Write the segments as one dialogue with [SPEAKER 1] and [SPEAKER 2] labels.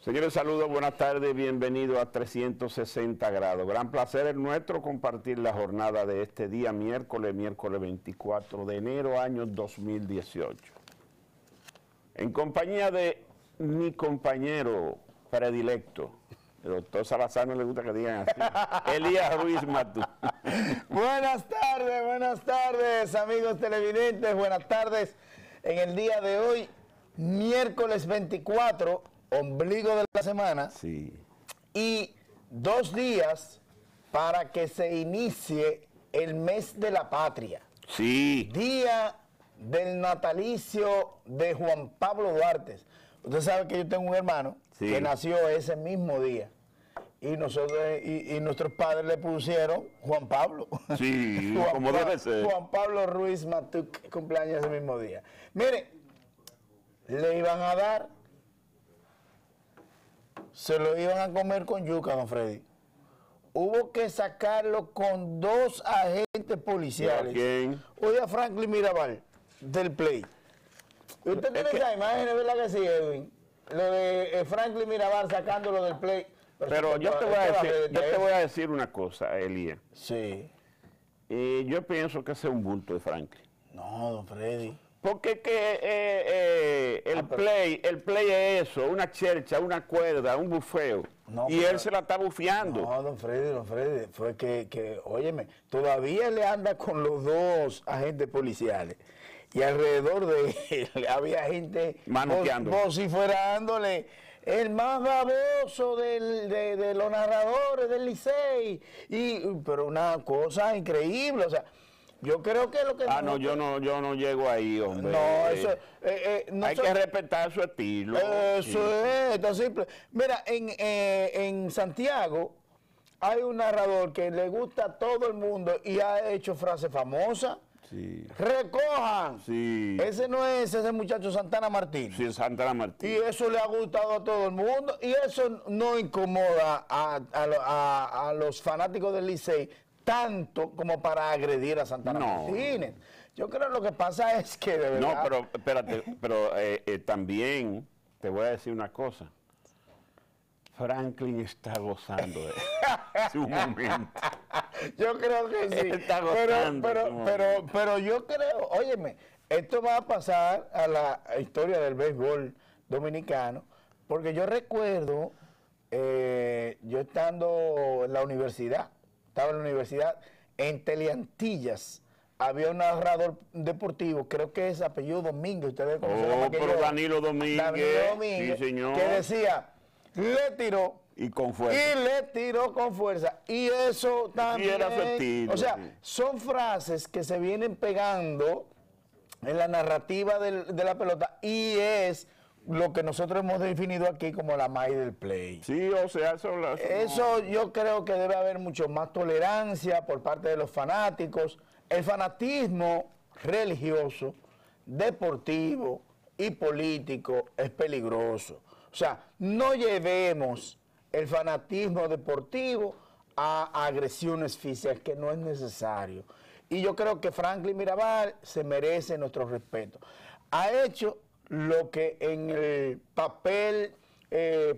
[SPEAKER 1] Señores, saludos, buenas tardes, bienvenidos a 360 grados. Gran placer es nuestro compartir la jornada de este día, miércoles 24 de enero, año 2018. En compañía de mi compañero predilecto, el doctor Salazar, no le gusta que digan así, Elías Ruiz Matú.
[SPEAKER 2] Buenas tardes, amigos televidentes, buenas tardes. En el día de hoy, miércoles 24, ombligo de la semana,
[SPEAKER 1] Sí.
[SPEAKER 2] y 2 días para que se inicie el mes de la patria.
[SPEAKER 1] Sí.
[SPEAKER 2] Día del natalicio de Juan Pablo Duarte. Usted sabe que yo tengo un hermano que nació ese mismo día. Y nosotros y nuestros padres le pusieron Juan Pablo.
[SPEAKER 1] Sí, como debe ser.
[SPEAKER 2] Juan Pablo Ruiz Matú, cumpleaños ese mismo día. Mire, le iban a dar, se lo iban a comer con yuca, don Freddy. Hubo que sacarlo con 2 agentes policiales.
[SPEAKER 1] ¿Quién?
[SPEAKER 2] Oye, a Franklin Mirabal, del Play. ¿Usted tiene esa imagen, verdad que sí, Edwin? Lo de Franklin Mirabal sacándolo del Play.
[SPEAKER 1] Pero yo te voy a decir una cosa, Elías.
[SPEAKER 2] Sí.
[SPEAKER 1] Yo pienso que ese es un bulto de Franklin.
[SPEAKER 2] No, don Freddy.
[SPEAKER 1] Porque que el play es eso, una chercha, una cuerda, un bufeo.
[SPEAKER 2] No,
[SPEAKER 1] y él se la está bufeando.
[SPEAKER 2] No, don Freddy, fue que, óyeme, todavía le anda con los 2 agentes policiales. Y alrededor de él había gente
[SPEAKER 1] manoteando,
[SPEAKER 2] vociferándole, el más baboso de los narradores del Licey. Pero una cosa increíble, o sea, yo creo que lo que...
[SPEAKER 1] yo no llego ahí, hombre.
[SPEAKER 2] No, eso...
[SPEAKER 1] hay que respetar su estilo.
[SPEAKER 2] Eso es, tan simple. Mira, en Santiago hay un narrador que le gusta a todo el mundo y ha hecho frases famosas.
[SPEAKER 1] Sí.
[SPEAKER 2] Recojan.
[SPEAKER 1] Sí.
[SPEAKER 2] Ese no es ese muchacho Santana Martín.
[SPEAKER 1] Sí, Santana Martín.
[SPEAKER 2] Y eso le ha gustado a todo el mundo. Y eso no incomoda a los fanáticos del Licey tanto como para agredir a Santana Martínez. Yo creo que lo que pasa es que de verdad...
[SPEAKER 1] No, pero espérate, pero también te voy a decir una cosa. Franklin está gozando de su momento.
[SPEAKER 2] Yo creo que sí.
[SPEAKER 1] Está gozando
[SPEAKER 2] pero yo creo, óyeme, esto va a pasar a la historia del béisbol dominicano, porque yo recuerdo, yo estando en la universidad, en Teleantillas, había un narrador deportivo, creo que es apellido Domínguez, ustedes conocen
[SPEAKER 1] pero Danilo Domínguez, sí, señor,
[SPEAKER 2] que decía, le tiró
[SPEAKER 1] y con fuerza.
[SPEAKER 2] Y le tiró con fuerza. Y eso también.
[SPEAKER 1] Era efectivo,
[SPEAKER 2] o sea, son frases que se vienen pegando en la narrativa de la pelota y es lo que nosotros hemos definido aquí como la maíz del play.
[SPEAKER 1] Sí, o sea,
[SPEAKER 2] eso yo creo que debe haber mucho más tolerancia por parte de los fanáticos. El fanatismo religioso, deportivo y político es peligroso. O sea, no llevemos el fanatismo deportivo a agresiones físicas, que no es necesario. Y yo creo que Franklin Mirabal se merece nuestro respeto. Ha hecho lo que en el papel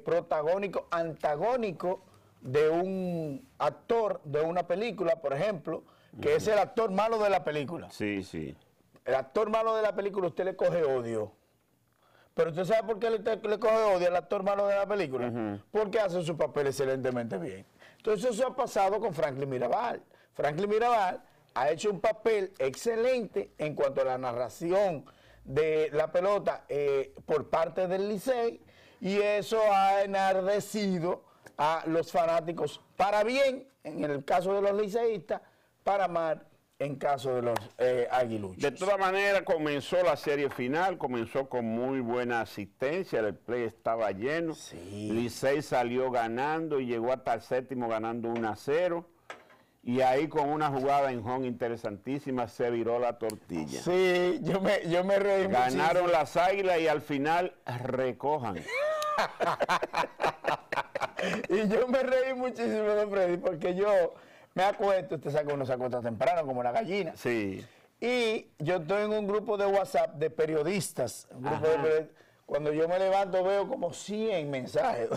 [SPEAKER 2] protagónico, antagónico de un actor de una película, por ejemplo, que es el actor malo de la película.
[SPEAKER 1] Sí, sí.
[SPEAKER 2] El actor malo de la película, usted le coge odio. Pero usted sabe por qué le coge odio al actor malo de la película. Porque hace su papel excelentemente bien. Entonces eso ha pasado con Franklin Mirabal. Franklin Mirabal ha hecho un papel excelente en cuanto a la narración de la pelota por parte del Licey, y eso ha enardecido a los fanáticos para bien, en el caso de los liceístas, para mal en caso de los aguiluchos.
[SPEAKER 1] De todas maneras, comenzó la serie final, comenzó con muy buena asistencia, el play estaba lleno.
[SPEAKER 2] Sí.
[SPEAKER 1] Licey salió ganando y llegó hasta el 7º ganando 1-0. Y ahí con una jugada en home interesantísima se viró la tortilla.
[SPEAKER 2] Sí, yo me reí muchísimo.
[SPEAKER 1] Ganaron las Águilas y al final recojan.
[SPEAKER 2] Y yo me reí muchísimo, don Freddy, porque yo me acuesto, usted sabe que uno se acuesta temprano como la gallina.
[SPEAKER 1] Sí.
[SPEAKER 2] Y yo estoy en un grupo de WhatsApp de periodistas, un grupo de periodistas, cuando yo me levanto veo como 100 mensajes.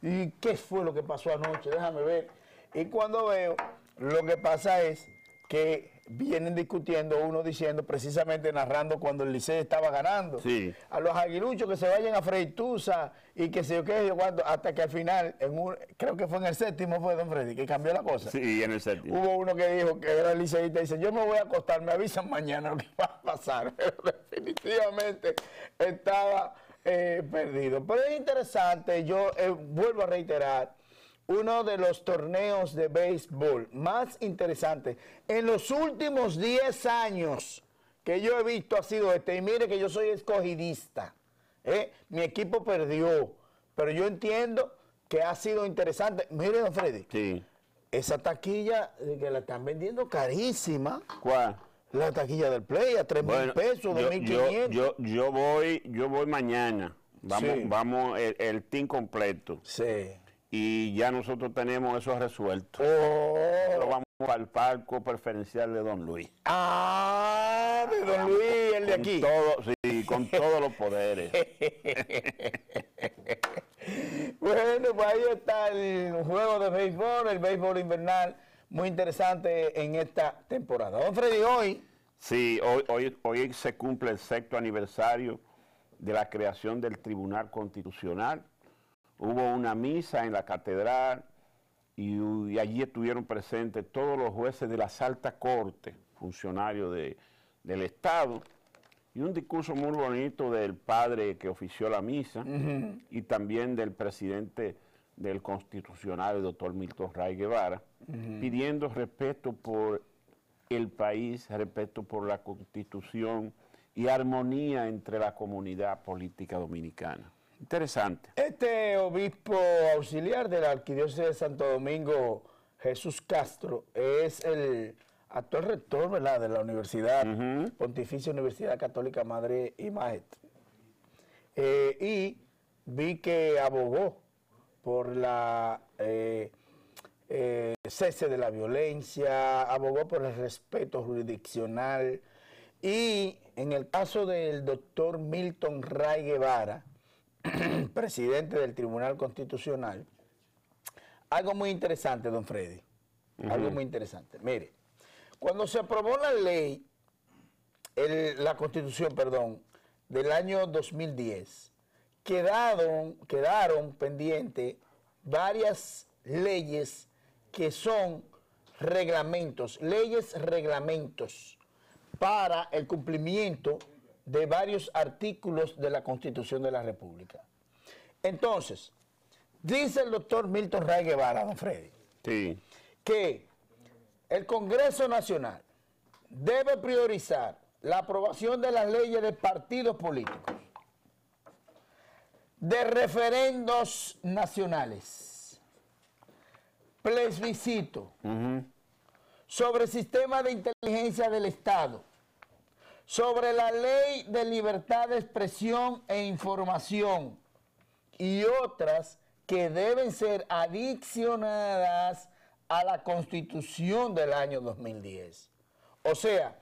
[SPEAKER 2] ¿Y qué fue lo que pasó anoche? Déjame ver. Y cuando veo, lo que pasa es que vienen discutiendo, uno diciendo, precisamente narrando cuando el Licey estaba ganando.
[SPEAKER 1] Sí.
[SPEAKER 2] A los aguiluchos que se vayan a Freitusa y que se yo qué, yo cuánto, hasta que al final, creo que fue en el séptimo, fue don Freddy, que cambió la cosa.
[SPEAKER 1] Sí, en el séptimo.
[SPEAKER 2] Hubo uno que dijo que era liceísta y dice, yo me voy a acostar, me avisan mañana lo que va a pasar. Pero definitivamente estaba perdido. Pero es interesante, yo vuelvo a reiterar, uno de los torneos de béisbol más interesantes en los últimos 10 años que yo he visto ha sido este. Y mire que yo soy escogidista. Mi equipo perdió, pero yo entiendo que ha sido interesante. Mire, don Freddy,
[SPEAKER 1] Sí.
[SPEAKER 2] esa taquilla que la están vendiendo carísima.
[SPEAKER 1] ¿Cuál?
[SPEAKER 2] La taquilla del Play a 3,000 pesos, 2,500.
[SPEAKER 1] Yo voy mañana. Vamos,
[SPEAKER 2] Sí.
[SPEAKER 1] vamos el team completo.
[SPEAKER 2] Sí.
[SPEAKER 1] Y ya nosotros tenemos eso resuelto.
[SPEAKER 2] Oh.
[SPEAKER 1] Nosotros vamos al palco preferencial de Don Luis.
[SPEAKER 2] Ah, de don Luis, el de aquí.
[SPEAKER 1] Con todos los poderes.
[SPEAKER 2] Bueno, pues ahí está el juego de béisbol, el béisbol invernal, muy interesante en esta temporada. Don Freddy, hoy...
[SPEAKER 1] Sí, hoy se cumple el 6º aniversario de la creación del Tribunal Constitucional. Hubo una misa en la catedral y allí estuvieron presentes todos los jueces de las altas cortes, funcionarios del Estado, y un discurso muy bonito del padre que ofició la misa y también del presidente del Constitucional, el doctor Milton Ray Guevara, pidiendo respeto por el país, respeto por la Constitución y armonía entre la comunidad política dominicana. Interesante.
[SPEAKER 2] Este obispo auxiliar de la Arquidiócesis de Santo Domingo, Jesús Castro, es el actual rector, ¿verdad?, de la Universidad Pontificia Universidad Católica Madre y Maestre. Y vi que abogó por la cese de la violencia, abogó por el respeto jurisdiccional y en el caso del doctor Milton Ray Guevara, presidente del Tribunal Constitucional, algo muy interesante, don Freddy, algo muy interesante. Mire, cuando se aprobó la ley, la Constitución, perdón, del año 2010, quedaron pendientes varias leyes que son reglamentos, reglamentos para el cumplimiento de varios artículos de la Constitución de la República. Entonces, dice el doctor Milton Ray Guevara, don Freddy,
[SPEAKER 1] Sí.
[SPEAKER 2] que el Congreso Nacional debe priorizar la aprobación de las leyes de partidos políticos, de referendos nacionales, plebiscito, sobre el sistema de inteligencia del Estado, sobre la ley de libertad de expresión e información y otras que deben ser adicionadas a la Constitución del año 2010. O sea,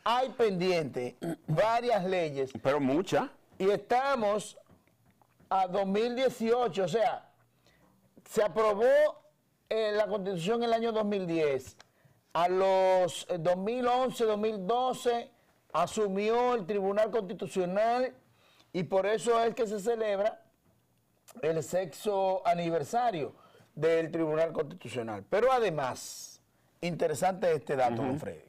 [SPEAKER 2] hay pendiente varias leyes.
[SPEAKER 1] Pero muchas.
[SPEAKER 2] Y estamos a 2018, o sea, se aprobó la Constitución en el año 2010. A los 2011, 2012 asumió el Tribunal Constitucional y por eso es que se celebra el 6º aniversario del Tribunal Constitucional. Pero además, interesante este dato, don Freddy.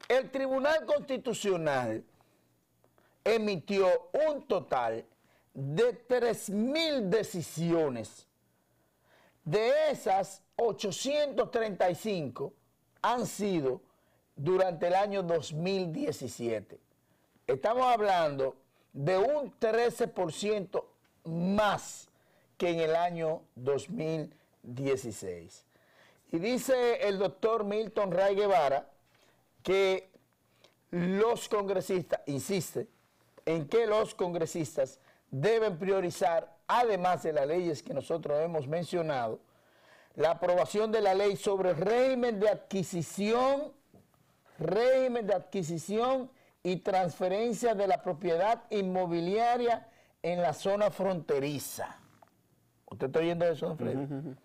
[SPEAKER 2] El Tribunal Constitucional emitió un total de 3,000 decisiones. De esas, 835 han sido durante el año 2017. Estamos hablando de un 13% más que en el año 2016. Y dice el doctor Milton Ray Guevara que los congresistas, insiste, en que los congresistas deben priorizar, además de las leyes que nosotros hemos mencionado, la aprobación de la ley sobre régimen de adquisición y transferencia de la propiedad inmobiliaria en la zona fronteriza. ¿Usted está oyendo eso, don Freddy?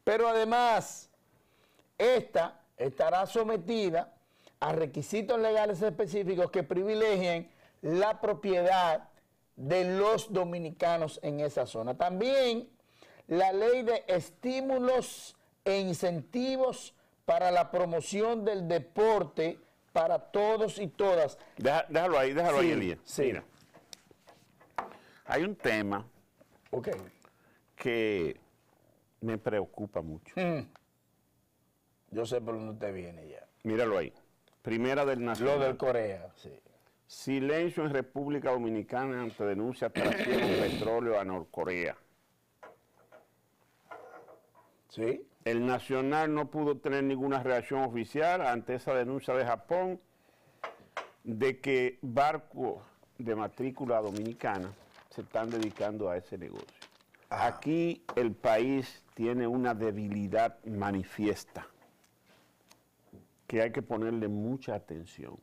[SPEAKER 2] Pero además, esta estará sometida a requisitos legales específicos que privilegien la propiedad de los dominicanos en esa zona. También la ley de estímulos e incentivos para la promoción del deporte para todos y todas.
[SPEAKER 1] Déjalo ahí, Elías.
[SPEAKER 2] Sí.
[SPEAKER 1] Mira, hay un tema que me preocupa mucho.
[SPEAKER 2] Yo sé por dónde usted viene ya.
[SPEAKER 1] Míralo ahí. Primera del Nacional.
[SPEAKER 2] Lo del Corea, sí.
[SPEAKER 1] Silencio en República Dominicana ante denuncia trasiego de petróleo a Norcorea.
[SPEAKER 2] ¿Sí?
[SPEAKER 1] El Nacional no pudo tener ninguna reacción oficial ante esa denuncia de Japón de que barcos de matrícula dominicana se están dedicando a ese negocio. Aquí el país tiene una debilidad manifiesta que hay que ponerle mucha atención.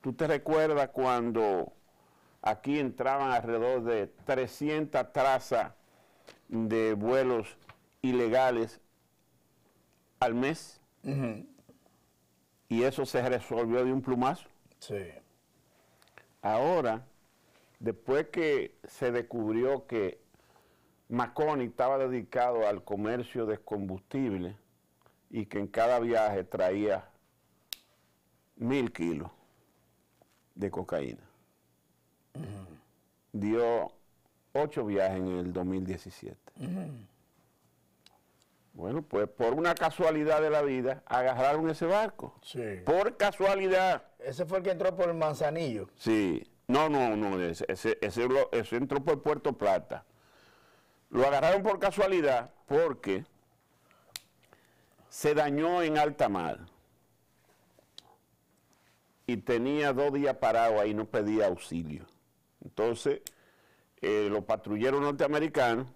[SPEAKER 1] ¿Tú te recuerdas cuando aquí entraban alrededor de 300 trazas de vuelos ilegales al mes? Y eso se resolvió de un plumazo.
[SPEAKER 2] Sí.
[SPEAKER 1] Ahora, después que se descubrió que Marconi estaba dedicado al comercio de combustible y que en cada viaje traía 1000 kilos de cocaína. Dio 8 viajes en el 2017. Bueno, pues por una casualidad de la vida, agarraron ese barco.
[SPEAKER 2] Sí.
[SPEAKER 1] Por casualidad.
[SPEAKER 2] Ese fue el que entró por el Manzanillo.
[SPEAKER 1] Sí. No, ese entró por Puerto Plata. Lo agarraron por casualidad porque se dañó en alta mar y tenía 2 días parado ahí, no pedía auxilio. Entonces, los patrulleros norteamericanos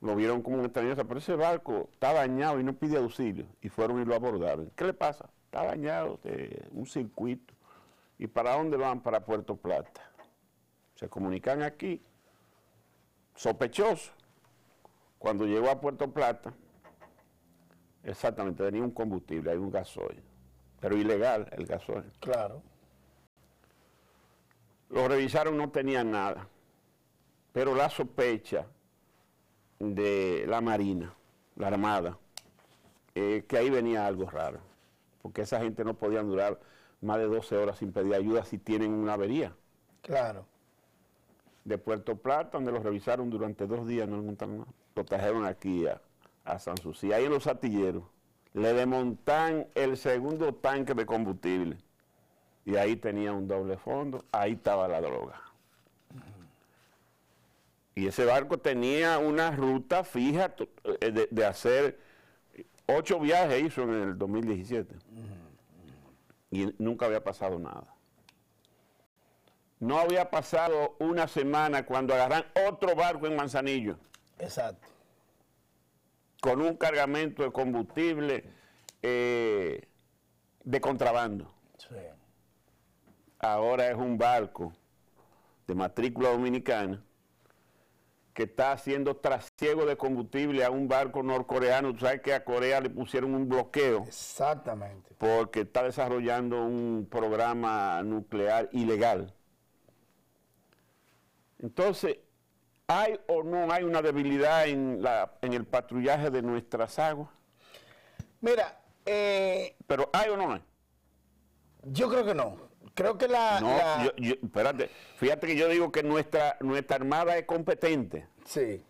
[SPEAKER 1] lo vieron como un extraño, pero ese barco está dañado y no pide auxilio, y fueron y lo abordaron. ¿Qué le pasa? Está dañado, un circuito. ¿Y para dónde van? Para Puerto Plata. Se comunican aquí, sospechoso. Cuando llegó a Puerto Plata, exactamente, tenía un combustible, hay un gasoil, pero ilegal el gasoil.
[SPEAKER 2] Claro.
[SPEAKER 1] Lo revisaron, no tenían nada, pero la sospecha de la Marina, la Armada, que ahí venía algo raro, porque esa gente no podía durar más de 12 horas sin pedir ayuda si tienen una avería.
[SPEAKER 2] Claro.
[SPEAKER 1] De Puerto Plata, donde lo revisaron durante 2 días, no encontraron nada. Lo trajeron aquí a Sanssouci. Ahí en los astilleros le desmontan el segundo tanque de combustible y ahí tenía un doble fondo, ahí estaba la droga. Y ese barco tenía una ruta fija de hacer 8 viajes, hizo en el 2017. Y nunca había pasado nada. No había pasado una semana cuando agarran otro barco en Manzanillo.
[SPEAKER 2] Exacto.
[SPEAKER 1] Con un cargamento de combustible de contrabando.
[SPEAKER 2] Sí.
[SPEAKER 1] Ahora es un barco de matrícula dominicana que está haciendo trasiego de combustible a un barco norcoreano. Tú sabes que a Corea le pusieron un bloqueo.
[SPEAKER 2] Exactamente.
[SPEAKER 1] Porque está desarrollando un programa nuclear ilegal. Entonces, ¿hay o no hay una debilidad en el patrullaje de nuestras aguas?
[SPEAKER 2] Mira,
[SPEAKER 1] ¿Pero hay o no hay?
[SPEAKER 2] yo creo que no. Creo que
[SPEAKER 1] Espérate, fíjate que yo digo que nuestra Armada es competente.
[SPEAKER 2] Sí.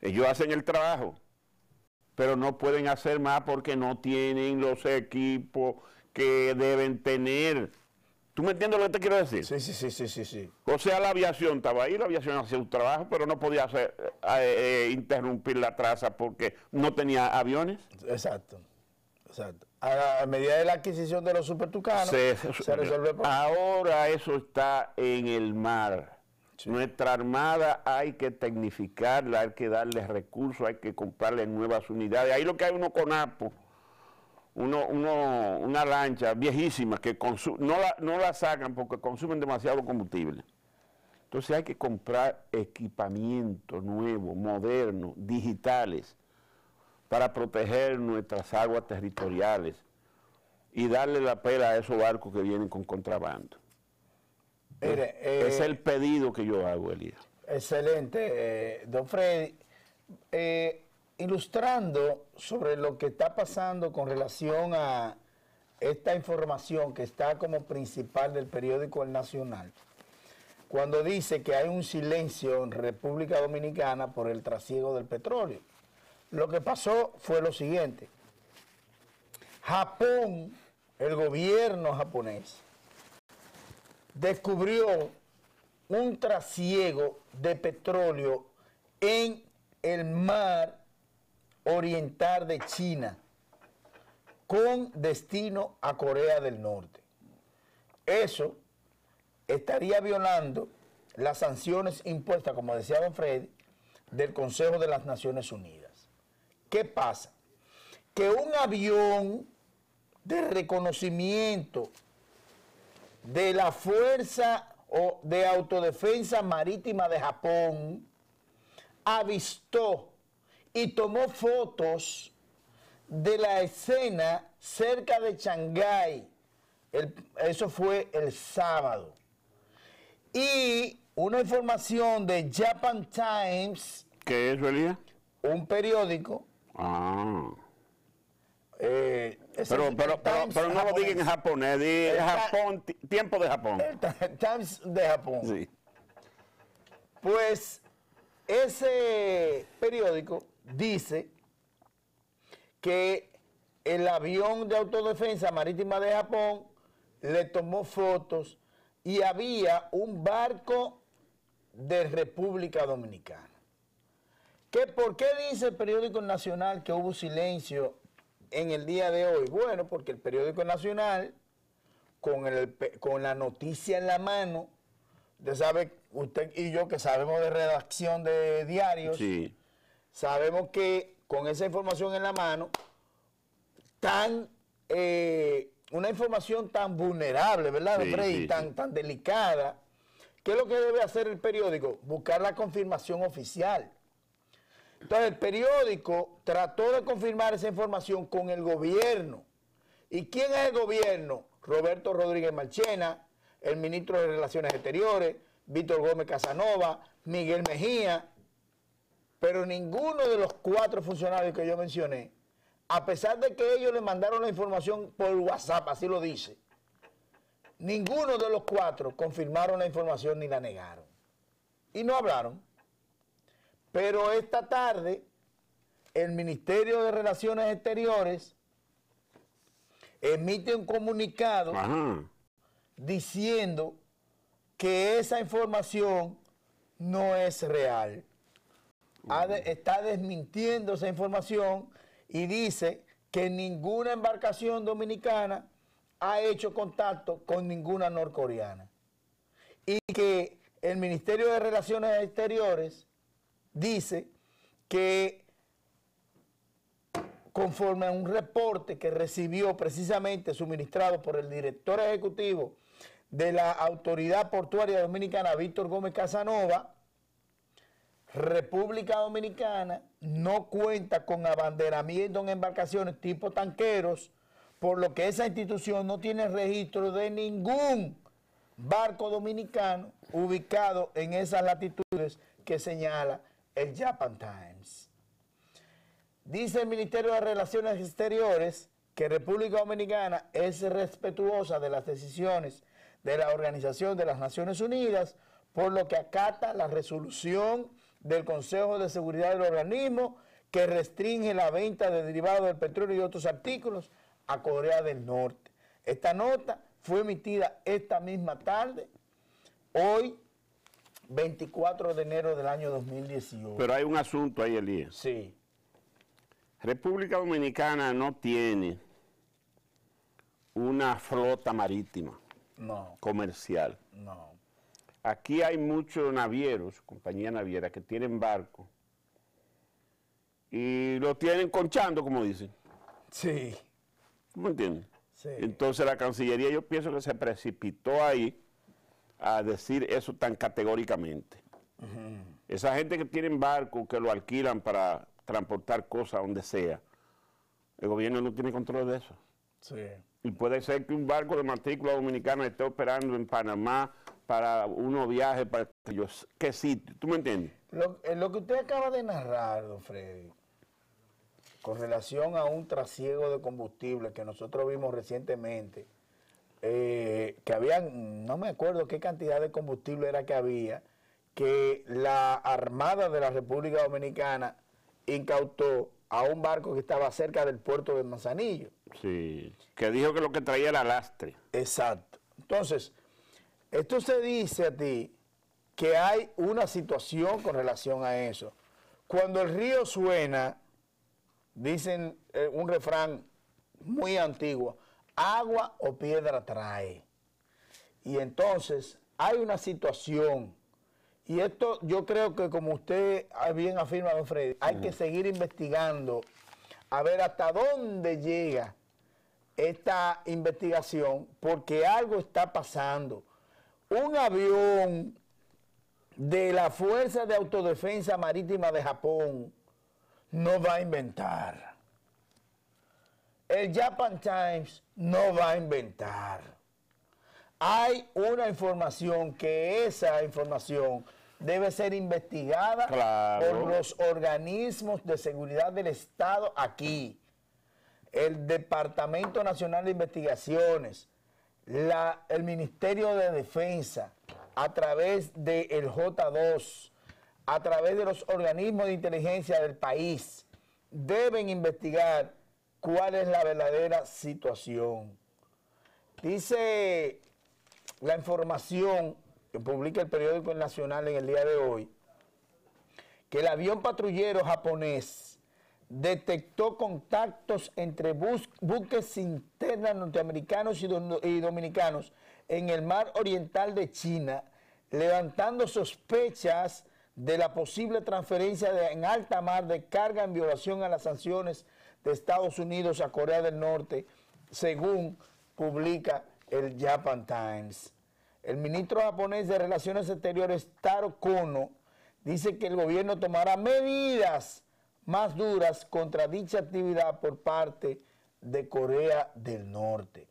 [SPEAKER 1] Ellos hacen el trabajo, pero no pueden hacer más porque no tienen los equipos que deben tener. ¿Tú me entiendes lo que te quiero decir?
[SPEAKER 2] Sí.
[SPEAKER 1] O sea, la aviación estaba ahí, la aviación hacía su trabajo, pero no podía interrumpir la traza porque no tenía aviones.
[SPEAKER 2] Exacto. A medida de la adquisición de los supertucanos, se resuelve el problema.
[SPEAKER 1] Ahora eso está en el mar. Sí. Nuestra Armada hay que tecnificarla, hay que darle recursos, hay que comprarle nuevas unidades. Ahí lo que hay uno con APO, una lancha viejísima que no la sacan porque consumen demasiado combustible. Entonces hay que comprar equipamiento nuevo, moderno, digitales, para proteger nuestras aguas territoriales y darle la pela a esos barcos que vienen con contrabando.
[SPEAKER 2] Mire,
[SPEAKER 1] es el pedido que yo hago, Elías.
[SPEAKER 2] Excelente, don Freddy. Ilustrando sobre lo que está pasando con relación a esta información que está como principal del periódico El Nacional, cuando dice que hay un silencio en República Dominicana por el trasiego del petróleo. Lo que pasó fue lo siguiente. Japón, el gobierno japonés, descubrió un trasiego de petróleo en el mar oriental de China con destino a Corea del Norte. Eso estaría violando las sanciones impuestas, como decía don Freddy, del Consejo de las Naciones Unidas. ¿Qué pasa? Que un avión de reconocimiento de la Fuerza de Autodefensa Marítima de Japón avistó y tomó fotos de la escena cerca de Shanghái. Eso fue el sábado. Y una información de Japan Times.
[SPEAKER 1] ¿Qué es, Elías?
[SPEAKER 2] Un periódico.
[SPEAKER 1] Ah.
[SPEAKER 2] Pero
[SPEAKER 1] no lo digan en japonés, Japón, tiempo de Japón.
[SPEAKER 2] El Times de Japón.
[SPEAKER 1] Sí.
[SPEAKER 2] Pues ese periódico dice que el avión de autodefensa marítima de Japón le tomó fotos y había un barco de República Dominicana. ¿Por qué dice el periódico Nacional que hubo silencio en el día de hoy? Bueno, porque el periódico Nacional, con la noticia en la mano, usted y yo que sabemos de redacción de diarios,
[SPEAKER 1] sí,
[SPEAKER 2] sabemos que con esa información en la mano, una información tan vulnerable, ¿verdad,
[SPEAKER 1] sí,
[SPEAKER 2] Freddy?
[SPEAKER 1] Sí,
[SPEAKER 2] tan delicada, ¿qué es lo que debe hacer el periódico? Buscar la confirmación oficial. Entonces el periódico trató de confirmar esa información con el gobierno. ¿Y quién es el gobierno? Roberto Rodríguez Marchena, el ministro de Relaciones Exteriores, Víctor Gómez Casanova, Miguel Mejía, pero ninguno de los 4 funcionarios que yo mencioné, a pesar de que ellos le mandaron la información por WhatsApp, así lo dice, ninguno de los 4 confirmaron la información ni la negaron. Y no hablaron. Pero esta tarde, el Ministerio de Relaciones Exteriores emite un comunicado diciendo que esa información no es real. Está desmintiendo esa información y dice que ninguna embarcación dominicana ha hecho contacto con ninguna norcoreana. Y que el Ministerio de Relaciones Exteriores dice que conforme a un reporte que recibió precisamente suministrado por el director ejecutivo de la Autoridad Portuaria Dominicana, Víctor Gómez Casanova, República Dominicana no cuenta con abanderamiento en embarcaciones tipo tanqueros, por lo que esa institución no tiene registro de ningún barco dominicano ubicado en esas latitudes que señala el Japan Times. Dice el Ministerio de Relaciones Exteriores que República Dominicana es respetuosa de las decisiones de la Organización de las Naciones Unidas, por lo que acata la resolución del Consejo de Seguridad del organismo que restringe la venta de derivados del petróleo y otros artículos a Corea del Norte. Esta nota fue emitida esta misma tarde, hoy, 24 de enero del año 2018.
[SPEAKER 1] Pero hay un asunto ahí, Elías.
[SPEAKER 2] Sí.
[SPEAKER 1] República Dominicana no tiene una flota marítima comercial.
[SPEAKER 2] No.
[SPEAKER 1] Aquí hay muchos navieros, compañías navieras, que tienen barcos y lo tienen conchando, como dicen.
[SPEAKER 2] Sí.
[SPEAKER 1] ¿Tú me entiendes?
[SPEAKER 2] Sí.
[SPEAKER 1] Entonces la Cancillería yo pienso que se precipitó ahí a decir eso tan categóricamente. Esa gente que tienen barcos, que lo alquilan para transportar cosas donde sea, el gobierno no tiene control de eso.
[SPEAKER 2] Sí.
[SPEAKER 1] Y puede ser que un barco de matrícula dominicana esté operando en Panamá para unos viajes, para qué sitio, ¿tú me entiendes?
[SPEAKER 2] Lo que usted acaba de narrar, don Freddy, con relación a un trasiego de combustible que nosotros vimos recientemente, que habían, no me acuerdo qué cantidad de combustible era que había, que la Armada de la República Dominicana incautó a un barco que estaba cerca del puerto de Manzanillo.
[SPEAKER 1] Sí, que dijo que lo que traía era lastre.
[SPEAKER 2] Exacto. Entonces, esto se dice a ti que hay una situación con relación a eso. Cuando el río suena, dicen un refrán muy antiguo, agua o piedra trae. Y entonces hay una situación, y esto yo creo que como usted bien afirma, don Freddy, hay que seguir investigando a ver hasta dónde llega esta investigación, porque algo está pasando. Un avión de la Fuerza de Autodefensa Marítima de Japón no va a inventar. El Japan Times no va a inventar. Hay una información que esa información debe ser investigada por los organismos de seguridad del Estado aquí. El Departamento Nacional de Investigaciones, el Ministerio de Defensa, a través del J2, a través de los organismos de inteligencia del país, deben investigar cuál es la verdadera situación. Dice la información que publica el periódico El Nacional en el día de hoy, que el avión patrullero japonés detectó contactos entre buques internos norteamericanos y dominicanos en el mar oriental de China, levantando sospechas de la posible transferencia en alta mar de carga en violación a las sanciones de Estados Unidos a Corea del Norte, según publica el Japan Times. El ministro japonés de Relaciones Exteriores, Taro Kono, dice que el gobierno tomará medidas más duras contra dicha actividad por parte de Corea del Norte.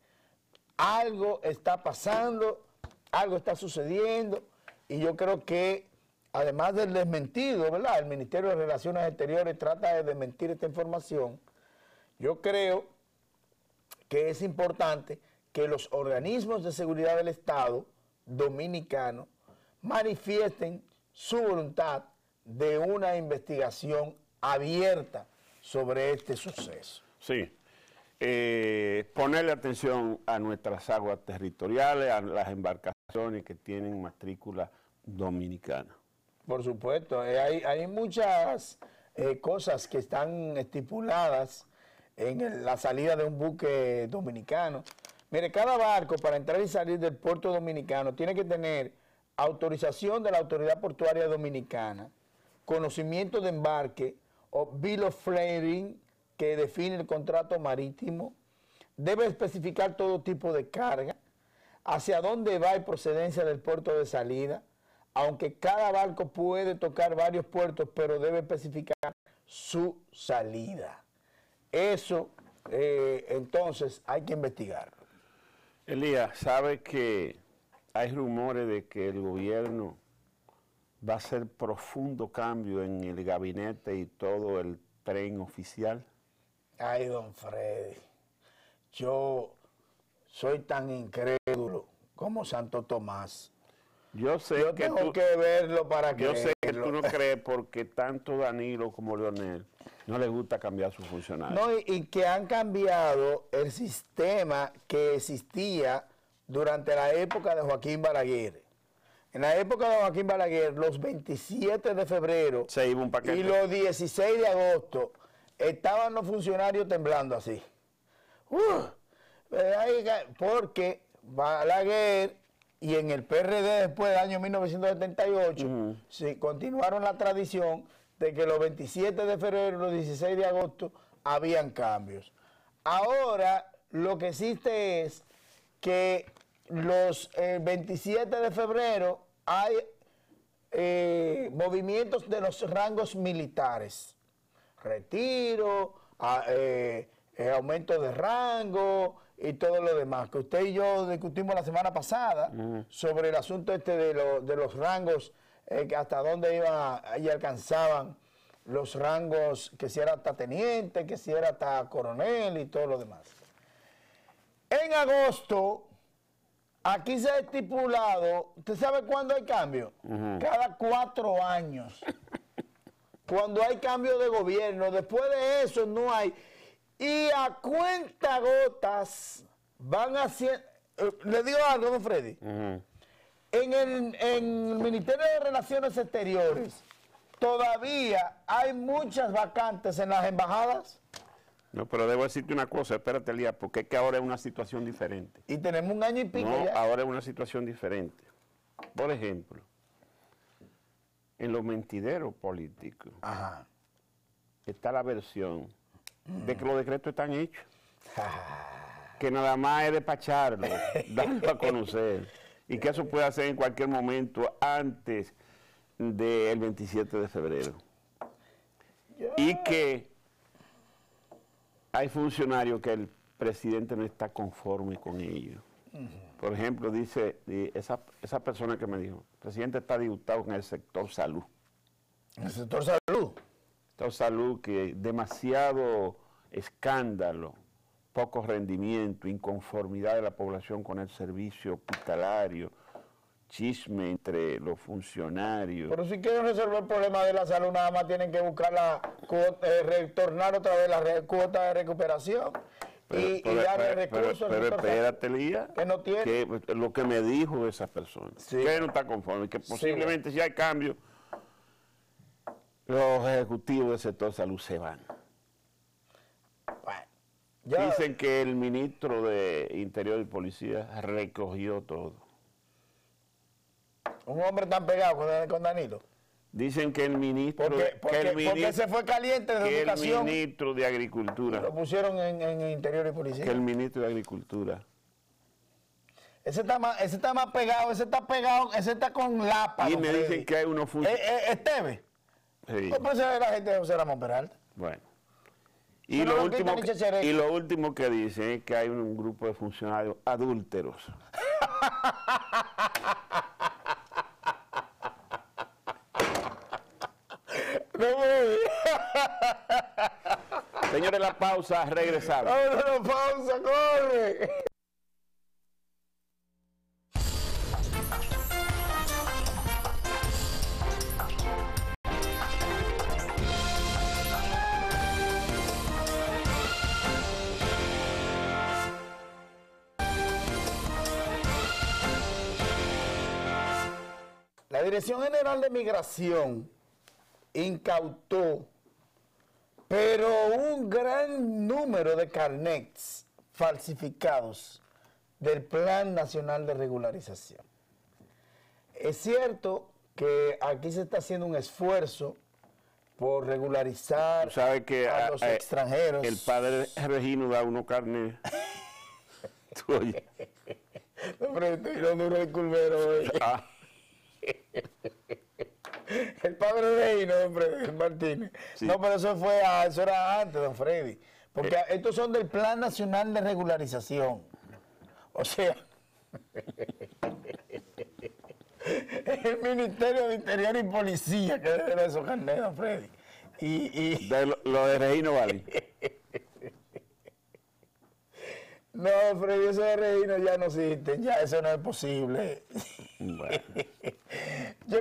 [SPEAKER 2] Algo está pasando, algo está sucediendo, y yo creo que, además del desmentido, ¿verdad? El Ministerio de Relaciones Exteriores trata de desmentir esta información. Yo creo que es importante que los organismos de seguridad del Estado dominicano manifiesten su voluntad de una investigación abierta sobre este suceso.
[SPEAKER 1] Sí, ponerle atención a nuestras aguas territoriales, a las embarcaciones que tienen matrícula dominicana.
[SPEAKER 2] Por supuesto, hay muchas cosas que están estipuladas en la salida de un buque dominicano. Mire, cada barco para entrar y salir del puerto dominicano tiene que tener autorización de la Autoridad Portuaria Dominicana, conocimiento de embarque o bill of lading que define el contrato marítimo, debe especificar todo tipo de carga, hacia dónde va y procedencia del puerto de salida, aunque cada barco puede tocar varios puertos, pero debe especificar su salida. Eso, entonces, hay que investigarlo.
[SPEAKER 1] Elías, ¿sabe que hay rumores de que el gobierno va a hacer profundo cambio en el gabinete y todo el tren oficial?
[SPEAKER 2] Ay, don Freddy, yo soy tan incrédulo como Santo Tomás.
[SPEAKER 1] Yo sé
[SPEAKER 2] Yo
[SPEAKER 1] que
[SPEAKER 2] tengo que verlo para
[SPEAKER 1] yo
[SPEAKER 2] creerlo.
[SPEAKER 1] sé que tú no crees porque tanto Danilo como Leonel no les gusta cambiar sus funcionarios.
[SPEAKER 2] No, y que han cambiado el sistema que existía durante la época de Joaquín Balaguer. En la época de Joaquín Balaguer, los 27 de febrero
[SPEAKER 1] Se iba un paquete.
[SPEAKER 2] y los 16 de agosto estaban los funcionarios temblando así. Porque Balaguer y en el PRD después del año 1978 sí, continuaron la tradición de que los 27 de febrero y los 16 de agosto habían cambios. Ahora lo que existe es que los 27 de febrero hay movimientos de los rangos militares. Retiro, aumento de rango y todo lo demás. Que usted y yo discutimos la semana pasada sobre el asunto este de los rangos, hasta dónde iban y alcanzaban los rangos, que si era hasta teniente, que si era hasta coronel y todo lo demás. En agosto, aquí se ha estipulado, ¿usted sabe cuándo hay cambio? Cada 4 años. Cuando hay cambio de gobierno, después de eso no hay. Y a cuentagotas van haciendo, le digo algo, don Freddy, en el Ministerio de Relaciones Exteriores todavía hay muchas vacantes en las embajadas.
[SPEAKER 1] No, pero debo decirte una cosa, espérate, Elías, porque es que ahora es una situación diferente.
[SPEAKER 2] Y tenemos 1 año y pico
[SPEAKER 1] No,
[SPEAKER 2] ya.
[SPEAKER 1] ahora es una situación diferente. Por ejemplo, en los mentideros políticos está la versión de que los decretos están hechos. Que nada más es despacharlo, darlo a conocer. Y que eso puede hacer en cualquier momento antes del 27 de febrero. Y que hay funcionarios que el presidente no está conforme con ellos. Por ejemplo, dice esa persona que me dijo, el presidente está disgustado con el sector salud.
[SPEAKER 2] ¿El sector salud?
[SPEAKER 1] Sector salud, que demasiado escándalo, poco rendimiento, inconformidad de la población con el servicio hospitalario, chisme entre los funcionarios.
[SPEAKER 2] Pero si quieren resolver el problema de la salud, nada más tienen que buscar retornar otra vez la cuota de recuperación y darle recursos.
[SPEAKER 1] Pero espérate, Elías,
[SPEAKER 2] que no tiene.
[SPEAKER 1] Que lo que me dijo esa persona, que no está conforme, que posiblemente si hay cambio, los ejecutivos del sector salud se van.
[SPEAKER 2] Bueno,
[SPEAKER 1] dicen que el ministro de Interior y Policía recogió todo.
[SPEAKER 2] Un hombre tan pegado con Danilo.
[SPEAKER 1] Dicen que el ministro...
[SPEAKER 2] Porque se fue caliente de educación.
[SPEAKER 1] Que el ministro de Agricultura...
[SPEAKER 2] Lo pusieron en Interior y Policía.
[SPEAKER 1] Que el ministro de Agricultura...
[SPEAKER 2] Ese está más pegado, ese está con lapa.
[SPEAKER 1] Y me dicen que hay unos funcionarios...
[SPEAKER 2] ¿Esteve?
[SPEAKER 1] Sí.
[SPEAKER 2] No puede ser la gente de José Ramón Peralta.
[SPEAKER 1] Bueno. Y lo último que dicen es que hay un grupo de funcionarios adúlteros. Señores, la pausa, regresamos.
[SPEAKER 2] ¡Vámonos a la pausa, corre! La Dirección General de Migración incautó, pero un gran número de carnets falsificados del Plan Nacional de Regularización. Es cierto que aquí se está haciendo un esfuerzo por regularizar a los extranjeros.
[SPEAKER 1] El padre Regino da unos carnets. Tú oyes.
[SPEAKER 2] No, pero estoy duro de culvero. El padre Reino, don Freddy Martínez. Sí. No, pero eso era antes, don Freddy. Porque estos son del Plan Nacional de Regularización. O sea, el Ministerio de Interior y Policía que debe de esos carnets, don Freddy.
[SPEAKER 1] Lo de Reino vale.
[SPEAKER 2] No, Freddy, eso de Reino ya no existe, ya eso no es posible. Bueno. Yo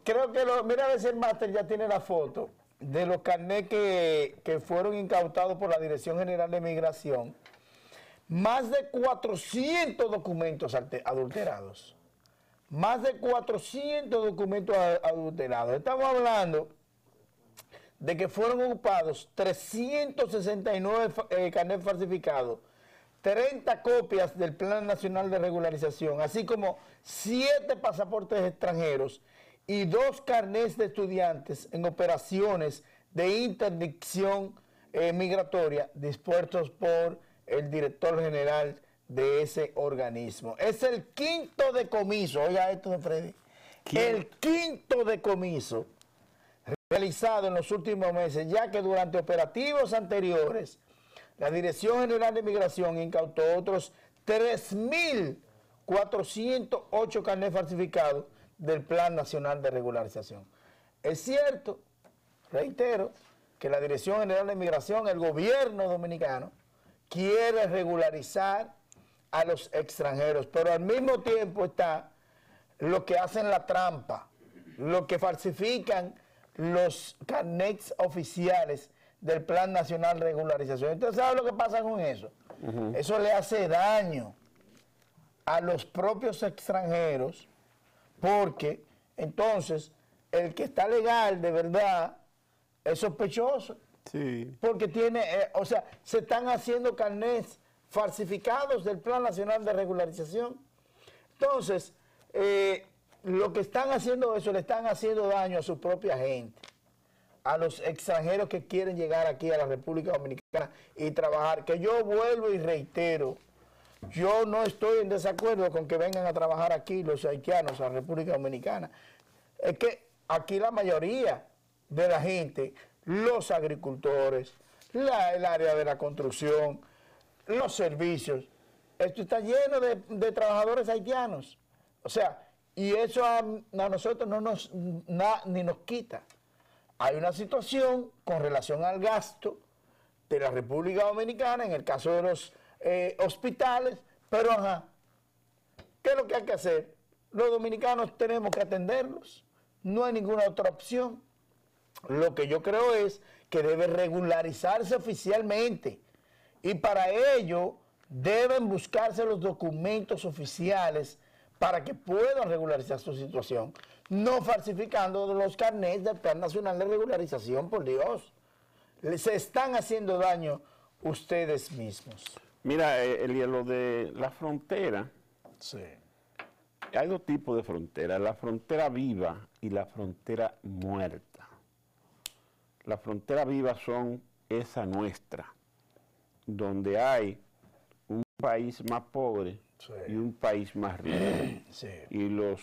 [SPEAKER 2] creo que mira a ver si el máster ya tiene la foto de los carnets que fueron incautados por la Dirección General de Migración. Más de 400 documentos adulterados. Más de 400 documentos adulterados. Estamos hablando de que fueron ocupados 369 carnets falsificados, 30 copias del Plan Nacional de Regularización, así como 7 pasaportes extranjeros y 2 carnets de estudiantes en operaciones de interdicción migratoria dispuestos por el director general de ese organismo. Es el quinto decomiso, oiga esto de Freddy, el quinto decomiso realizado en los últimos meses, ya que durante operativos anteriores, la Dirección General de Migración incautó otros 3.408 carnets falsificados del Plan Nacional de Regularización. Es cierto, reitero, que la Dirección General de Migración, el gobierno dominicano, quiere regularizar a los extranjeros, pero al mismo tiempo está los que hacen la trampa, los que falsifican los carnets oficiales del Plan Nacional de Regularización. Entonces, ¿sabe lo que pasa con eso? Eso le hace daño a los propios extranjeros, porque entonces el que está legal de verdad es sospechoso.
[SPEAKER 1] Sí.
[SPEAKER 2] Porque tiene, o sea, se están haciendo carnets falsificados del Plan Nacional de Regularización. Entonces, lo que están haciendo eso, le están haciendo daño a su propia gente, a los extranjeros que quieren llegar aquí a la República Dominicana y trabajar, que yo vuelvo y reitero, yo no estoy en desacuerdo con que vengan a trabajar aquí los haitianos a la República Dominicana. Es que aquí la mayoría de la gente, los agricultores, el área de la construcción, los servicios, esto está lleno de trabajadores haitianos. O sea, y eso a nosotros no nos ni nos quita. Hay una situación con relación al gasto de la República Dominicana, en el caso de los hospitales, pero ajá, ¿qué es lo que hay que hacer? Los dominicanos tenemos que atenderlos, no hay ninguna otra opción. Lo que yo creo es que debe regularizarse oficialmente y para ello deben buscarse los documentos oficiales para que puedan regularizar su situación, no falsificando los carnets del Plan Nacional de Regularización, por Dios. Se están haciendo daño ustedes mismos.
[SPEAKER 1] Mira, lo de la frontera,
[SPEAKER 2] Sí.
[SPEAKER 1] hay dos tipos de frontera, la frontera viva y la frontera muerta. La frontera viva son esa nuestra, donde hay un país más pobre y un país más rico.
[SPEAKER 2] Sí.
[SPEAKER 1] Y los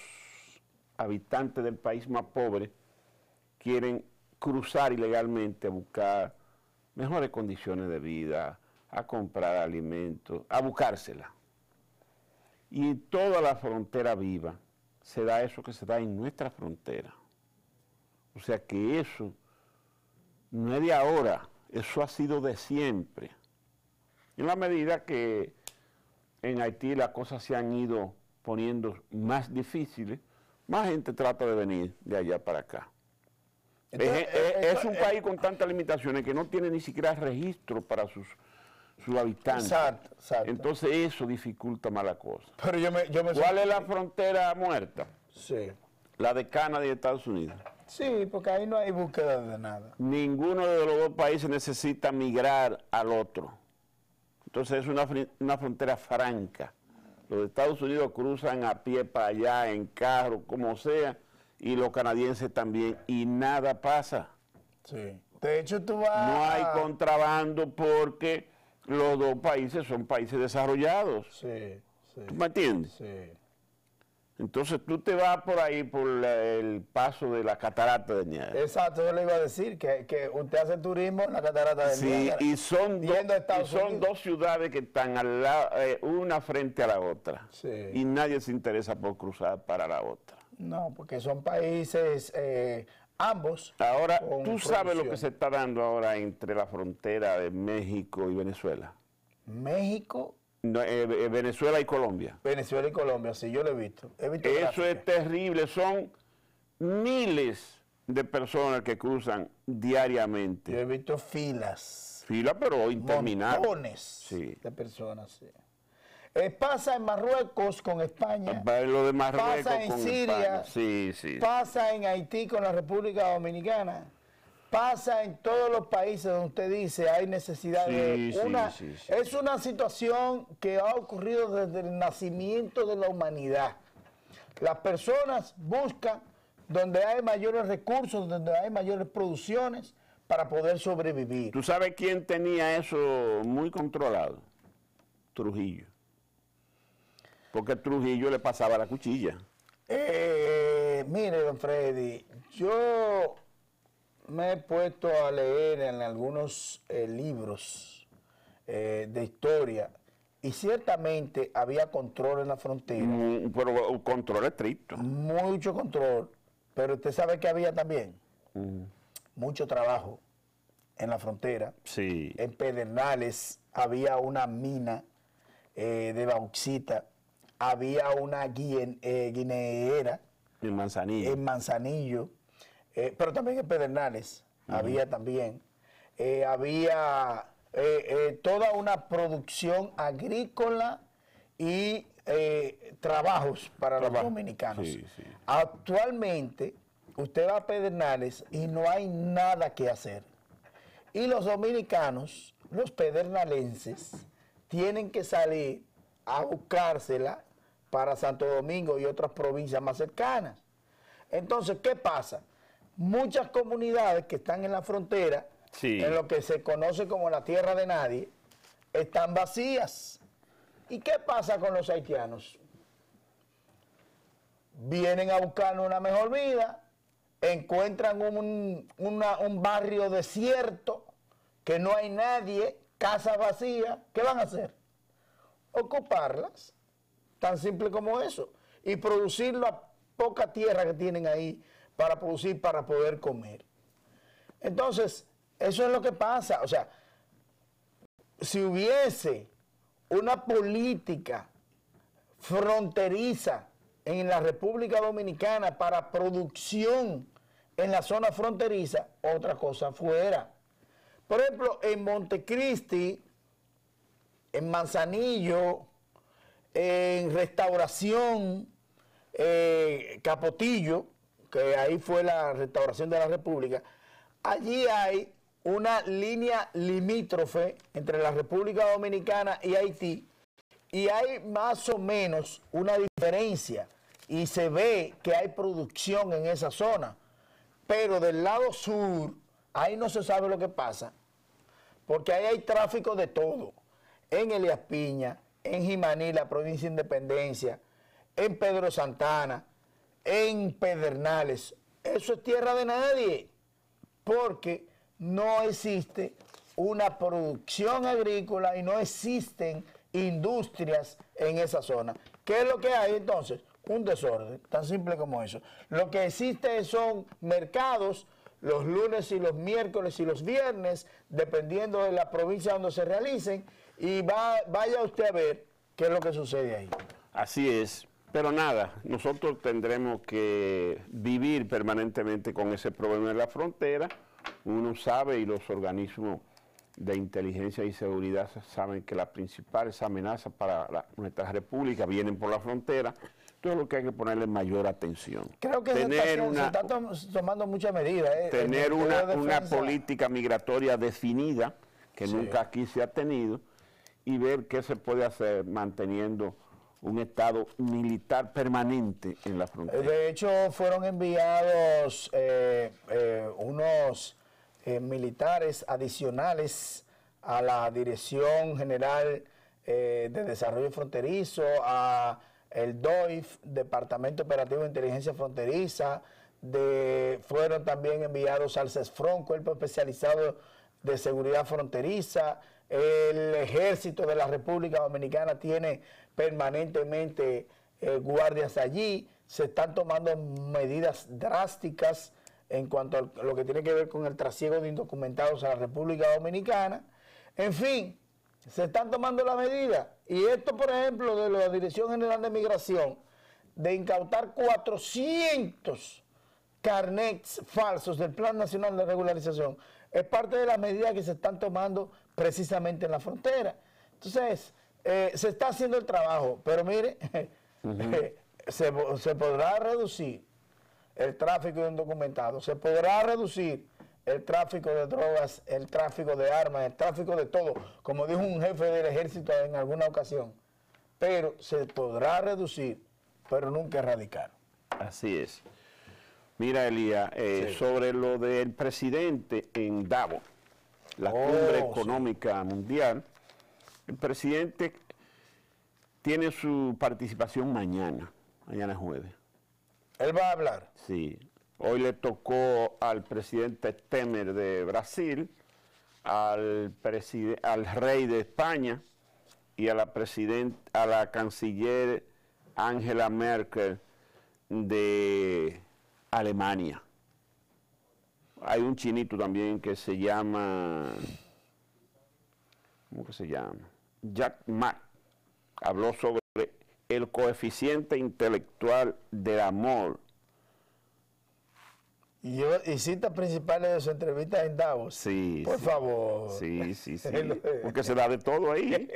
[SPEAKER 1] habitantes del país más pobre quieren cruzar ilegalmente a buscar mejores condiciones de vida, a comprar alimentos, a buscársela. Y en toda la frontera viva se da eso que se da en nuestra frontera. O sea que eso no es de ahora, eso ha sido de siempre. En la medida que en Haití las cosas se han ido poniendo más difíciles, más gente trata de venir de allá para acá.
[SPEAKER 2] Entonces,
[SPEAKER 1] es un país con tantas limitaciones que no tiene ni siquiera registro para sus habitantes.
[SPEAKER 2] Exacto, exacto.
[SPEAKER 1] Entonces eso dificulta más la cosa.
[SPEAKER 2] Pero yo me
[SPEAKER 1] ¿Cuál es la frontera muerta?
[SPEAKER 2] Sí.
[SPEAKER 1] La de Canadá y Estados Unidos.
[SPEAKER 2] Sí, porque ahí no hay búsqueda de nada.
[SPEAKER 1] Ninguno de los dos países necesita migrar al otro. Entonces es una frontera franca. Los Estados Unidos cruzan a pie para allá, en carro, como sea, y los canadienses también, y nada pasa.
[SPEAKER 2] Sí. De hecho, tú vas...
[SPEAKER 1] No hay contrabando porque los dos países son países desarrollados.
[SPEAKER 2] Sí, sí.
[SPEAKER 1] ¿Tú me entiendes?
[SPEAKER 2] Sí.
[SPEAKER 1] Entonces tú te vas por ahí por el paso de la catarata de Niágara.
[SPEAKER 2] Exacto, yo le iba a decir que usted hace turismo en la catarata de
[SPEAKER 1] Sí,
[SPEAKER 2] Niágara.
[SPEAKER 1] y son,
[SPEAKER 2] Yendo a Estados Unidos.
[SPEAKER 1] dos ciudades que están al lado, una frente a la otra.
[SPEAKER 2] Sí.
[SPEAKER 1] Y nadie se interesa por cruzar para la otra.
[SPEAKER 2] No, porque son países, ambos.
[SPEAKER 1] Ahora,
[SPEAKER 2] con
[SPEAKER 1] tú sabes lo que
[SPEAKER 2] producción.
[SPEAKER 1] se está dando ahora entre la frontera de México y Venezuela.
[SPEAKER 2] México,
[SPEAKER 1] No, Venezuela y Colombia.
[SPEAKER 2] Venezuela y Colombia, sí, yo lo he visto. He visto
[SPEAKER 1] Eso
[SPEAKER 2] gráficas.
[SPEAKER 1] es terrible, son miles de personas que cruzan
[SPEAKER 2] Yo
[SPEAKER 1] diariamente.
[SPEAKER 2] he visto filas.
[SPEAKER 1] Fila, pero interminable.
[SPEAKER 2] Montones
[SPEAKER 1] Sí.
[SPEAKER 2] de personas, sí. Pasa en Marruecos con España.
[SPEAKER 1] Lo de Marruecos
[SPEAKER 2] Pasa en
[SPEAKER 1] con
[SPEAKER 2] Siria.
[SPEAKER 1] España. Sí, sí.
[SPEAKER 2] Pasa en Haití con la República Dominicana. Pasa en todos los países donde usted dice hay necesidad de
[SPEAKER 1] Sí,
[SPEAKER 2] una...
[SPEAKER 1] sí.
[SPEAKER 2] Es una situación que ha ocurrido desde el nacimiento de la humanidad. Las personas buscan donde hay mayores recursos, donde hay mayores producciones para poder sobrevivir.
[SPEAKER 1] ¿Tú sabes quién tenía eso muy controlado? Trujillo? Porque Trujillo le pasaba la cuchilla.
[SPEAKER 2] Mire, don Freddy, yo me he puesto a leer en algunos libros de historia y ciertamente había control en la frontera.
[SPEAKER 1] Pero un control estricto.
[SPEAKER 2] Mucho control, pero usted sabe que había también mucho trabajo en la frontera.
[SPEAKER 1] Sí.
[SPEAKER 2] En Pedernales había una mina de bauxita, había una guineera
[SPEAKER 1] En Manzanillo.
[SPEAKER 2] en Manzanillo, pero también en Pedernales había también. Había toda una producción agrícola y trabajos para los dominicanos.
[SPEAKER 1] Sí, sí.
[SPEAKER 2] Actualmente, usted va a Pedernales y no hay nada que hacer. Y los dominicanos, los pedernalenses, tienen que salir a buscársela para Santo Domingo y otras provincias más cercanas. Entonces, ¿qué pasa? Muchas comunidades que están en la frontera,
[SPEAKER 1] Sí.
[SPEAKER 2] en lo que se conoce como la tierra de nadie, están vacías. ¿Y qué pasa con los haitianos? Vienen a buscar una mejor vida, encuentran un barrio desierto, que no hay nadie, casas vacías. ¿Qué van a hacer? Ocuparlas, tan simple como eso, y producir la poca tierra que tienen ahí para producir, para poder comer. Entonces, eso es lo que pasa. O sea, si hubiese una política fronteriza en la República Dominicana para producción en la zona fronteriza, otra cosa fuera. Por ejemplo, en Montecristi, en Manzanillo, en Restauración, Capotillo, que ahí fue la Restauración de la República, allí hay una línea limítrofe entre la República Dominicana y Haití, y hay más o menos una diferencia, y se ve que hay producción en esa zona, pero del lado sur, ahí no se sabe lo que pasa, porque ahí hay tráfico de todo, en Elías Piña, en Jimaní, la provincia de Independencia, en Pedro Santana, en Pedernales. Eso es tierra de nadie, porque no existe una producción agrícola y no existen industrias en esa zona. ¿Qué es lo que hay entonces? Un desorden, tan simple como eso. Lo que existe son mercados los lunes y los miércoles y los viernes, dependiendo de la provincia donde se realicen, y vaya usted a ver qué es lo que sucede ahí.
[SPEAKER 1] Así es, pero nada, nosotros tendremos que vivir permanentemente con ese problema en la frontera. Uno sabe, y los organismos de inteligencia y seguridad saben, que las principales amenazas para nuestra república vienen por la frontera. Entonces lo que hay que ponerle mayor atención.
[SPEAKER 2] Creo que se está tomando muchas medidas.
[SPEAKER 1] Tener una política migratoria definida, que nunca aquí se ha tenido, y ver qué se puede hacer manteniendo un estado militar permanente en la frontera.
[SPEAKER 2] De hecho, fueron enviados unos militares adicionales a la Dirección General de Desarrollo Fronterizo, a el DOIF, Departamento Operativo de Inteligencia Fronteriza, fueron también enviados al CESFRON, Cuerpo Especializado de Seguridad Fronteriza. El Ejército de la República Dominicana tiene permanentemente guardias allí. Se están tomando medidas drásticas en cuanto a lo que tiene que ver con el trasiego de indocumentados a la República Dominicana. En fin, se están tomando las medidas. Y esto, por ejemplo, de la Dirección General de Migración, de incautar 400 carnets falsos del Plan Nacional de Regularización, es parte de las medidas que se están tomando precisamente en la frontera. Entonces, se está haciendo el trabajo, pero mire, se podrá reducir el tráfico de indocumentados, se podrá reducir el tráfico de drogas, el tráfico de armas, el tráfico de todo, como dijo un jefe del ejército en alguna ocasión, pero se podrá reducir, pero nunca erradicar.
[SPEAKER 1] Así es. Mira, Elías, sobre lo del presidente en Davos, la cumbre económica mundial, el presidente tiene su participación mañana es jueves.
[SPEAKER 2] ¿Él va a hablar?
[SPEAKER 1] Sí. Hoy le tocó al presidente Temer de Brasil, al rey de España y a la canciller Angela Merkel de Alemania. Hay un chinito también que se llama, ¿cómo que se llama? Jack Ma. Habló sobre el coeficiente intelectual del amor.
[SPEAKER 2] Y citas principales de su entrevista en Davos.
[SPEAKER 1] Sí.
[SPEAKER 2] Por
[SPEAKER 1] sí.
[SPEAKER 2] favor.
[SPEAKER 1] Sí. Porque se da de todo ahí.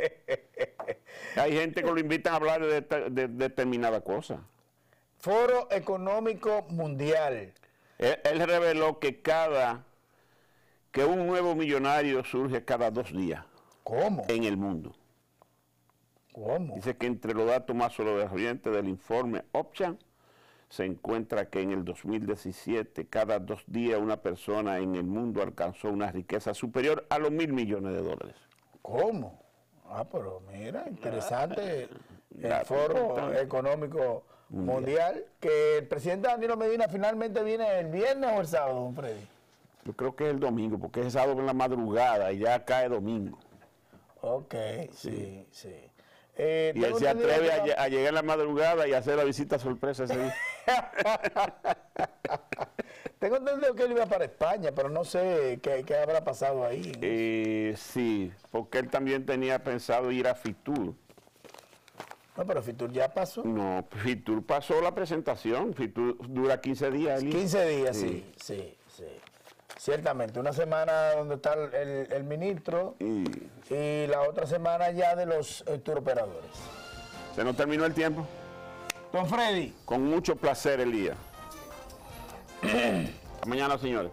[SPEAKER 1] Hay gente que lo invitan a hablar de determinada cosa.
[SPEAKER 2] Foro Económico Mundial.
[SPEAKER 1] Él reveló que un nuevo millonario surge cada 2 días.
[SPEAKER 2] ¿Cómo?
[SPEAKER 1] En el mundo.
[SPEAKER 2] ¿Cómo?
[SPEAKER 1] Dice que entre los datos más sobresalientes del informe Opchan se encuentra que en el 2017 cada 2 días una persona en el mundo alcanzó una riqueza superior a los $1.000 millones.
[SPEAKER 2] ¿Cómo? Pero mira, interesante el Foro Económico Mundial, que el presidente Danilo Medina finalmente viene el viernes o el sábado, don Freddy.
[SPEAKER 1] Yo creo que es el domingo, porque es sábado en la madrugada y ya cae domingo.
[SPEAKER 2] Ok, sí.
[SPEAKER 1] Y él se atreve a llegar en la madrugada y hacer la visita sorpresa ese día.
[SPEAKER 2] Tengo entendido que él iba para España, pero no sé qué habrá pasado ahí.
[SPEAKER 1] Sí, porque él también tenía pensado ir a Fitur.
[SPEAKER 2] No, pero Fitur ya pasó.
[SPEAKER 1] No, Fitur pasó la presentación. Fitur dura 15 días.
[SPEAKER 2] 15 días, sí. Ciertamente, una semana donde está el ministro y la otra semana ya de los turoperadores.
[SPEAKER 1] ¿Se nos terminó el tiempo?
[SPEAKER 2] Don Freddy.
[SPEAKER 1] Con mucho placer, Elías. Hasta mañana, señores.